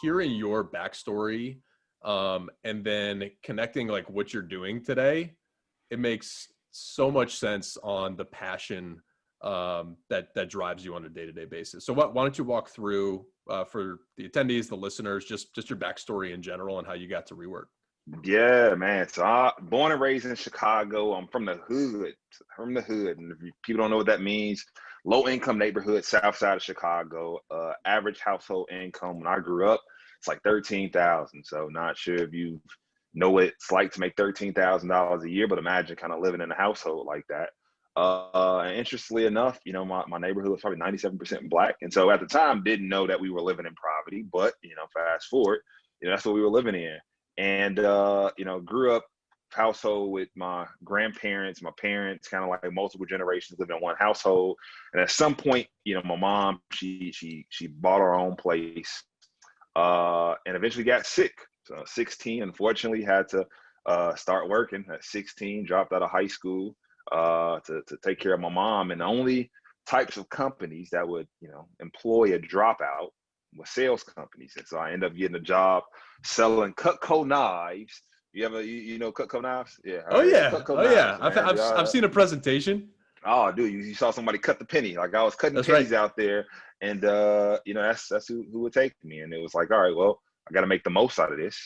hearing your backstory, and then connecting like what you're doing today, it makes so much sense on the passion that drives you on a day-to-day basis. So why don't you walk through for the attendees, the listeners, just your backstory in general and how you got to Rework? Yeah, man. So I born and raised in Chicago. I'm from the hood. And if people don't know what that means, low income neighborhood, south side of Chicago. Average household income when I grew up, it's like 13,000. So not sure if you know what it's like to make $13,000 a year, but imagine kind of living in a household like that. And interestingly enough, my neighborhood was probably 97% Black. And so at the time, didn't know that we were living in poverty, but, fast forward, that's what we were living in. And, grew up household with my grandparents, my parents, kind of like multiple generations living in one household. And at some point, my mom, she bought her own place and eventually got sick. So 16, unfortunately, had to start working at 16, dropped out of high school to take care of my mom. And the only types of companies that would, employ a dropout was sales companies. And so I ended up getting a job selling Cutco knives. You ever, know Cutco knives? Yeah. Oh yeah. Cutco Oh knives, yeah. I've seen a presentation. Oh, dude, you saw somebody cut the penny. Like I was cutting That's pennies right. out there. And, that's who would take me. And it was like, all right, well, I got to make the most out of this.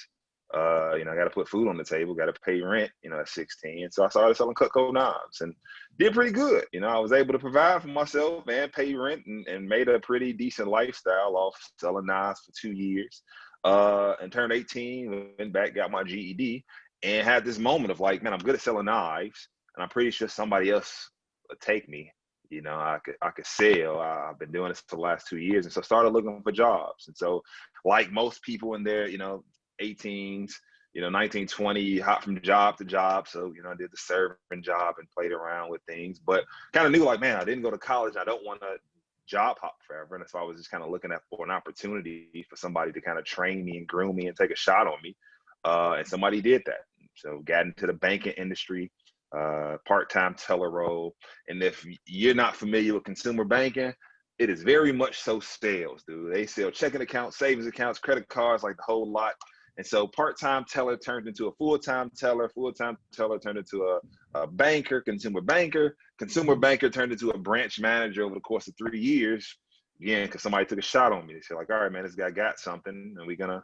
I got to put food on the table, got to pay rent, at 16. So I started selling Cutco knives and did pretty good. I was able to provide for myself and pay rent and made a pretty decent lifestyle off selling knives for 2 years. And turned 18, went back, got my GED, and had this moment of like, man, I'm good at selling knives, and I'm pretty sure somebody else would take me. I could sell. I've been doing this for the last 2 years, and so started looking for jobs. And so, like most people in their 18s, 19, 20, hop from job to job. So, I did the serving job and played around with things, but kind of knew like, man, I didn't go to college. I don't want to job hop forever. And so I was just kind of looking for an opportunity for somebody to kind of train me and groom me and take a shot on me. And somebody did that. So got into the banking industry, part-time teller role. And if you're not familiar with consumer banking, it is very much so sales, dude. They sell checking accounts, savings accounts, credit cards, like the whole lot. And so part-time teller turned into a full-time teller turned into a banker, consumer banker turned into a branch manager over the course of 3 years. Again, because somebody took a shot on me. They said like, all right, man, this guy got something and we're gonna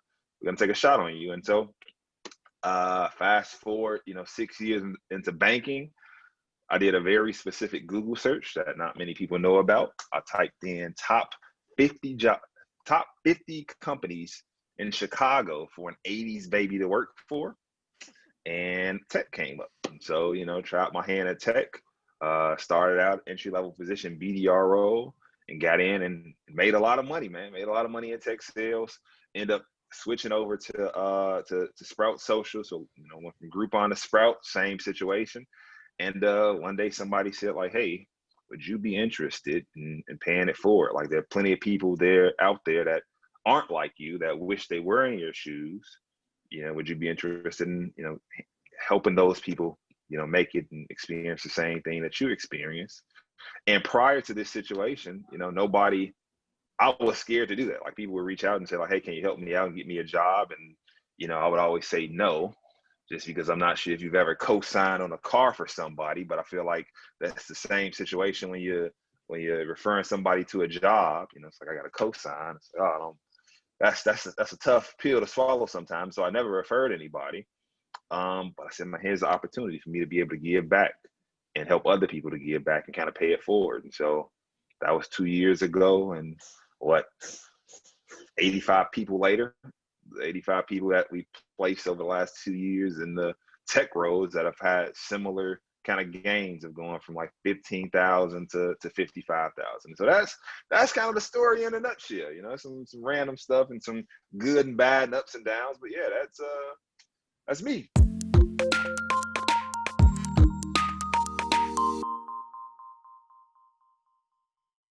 take a shot on you. And so fast forward, 6 years into banking, I did a very specific Google search that not many people know about. I typed in top 50 companies in Chicago for an 80s baby to work for, and tech came up. And so, tried my hand at tech, started out entry-level position, BDR role, and got in and made a lot of money, man. Made a lot of money in tech sales, ended up switching over to Sprout Social. So, went from Groupon to Sprout, same situation. And one day somebody said like, hey, would you be interested in paying it forward? Like there are plenty of people out there that aren't like you, that wish they were in your shoes. Would you be interested in, helping those people, make it and experience the same thing that you experienced? And prior to this situation, I was scared to do that. Like people would reach out and say like, hey, can you help me out and get me a job? And, I would always say no, just because I'm not sure if you've ever co-signed on a car for somebody, but I feel like that's the same situation when you're referring somebody to a job. It's like I got a co-sign. It's like, oh, that's a tough pill to swallow sometimes. So I never referred anybody. But I said, man, here's the opportunity for me to be able to give back and help other people to give back and kind of pay it forward. And so that was 2 years ago. And 85 people later, 85 people that we placed over the last 2 years in the tech roles that have had similar kind of gains of going from like 15,000 to 55,000. So that's kind of the story in a nutshell. Some random stuff and some good and bad and ups and downs. But yeah, that's me.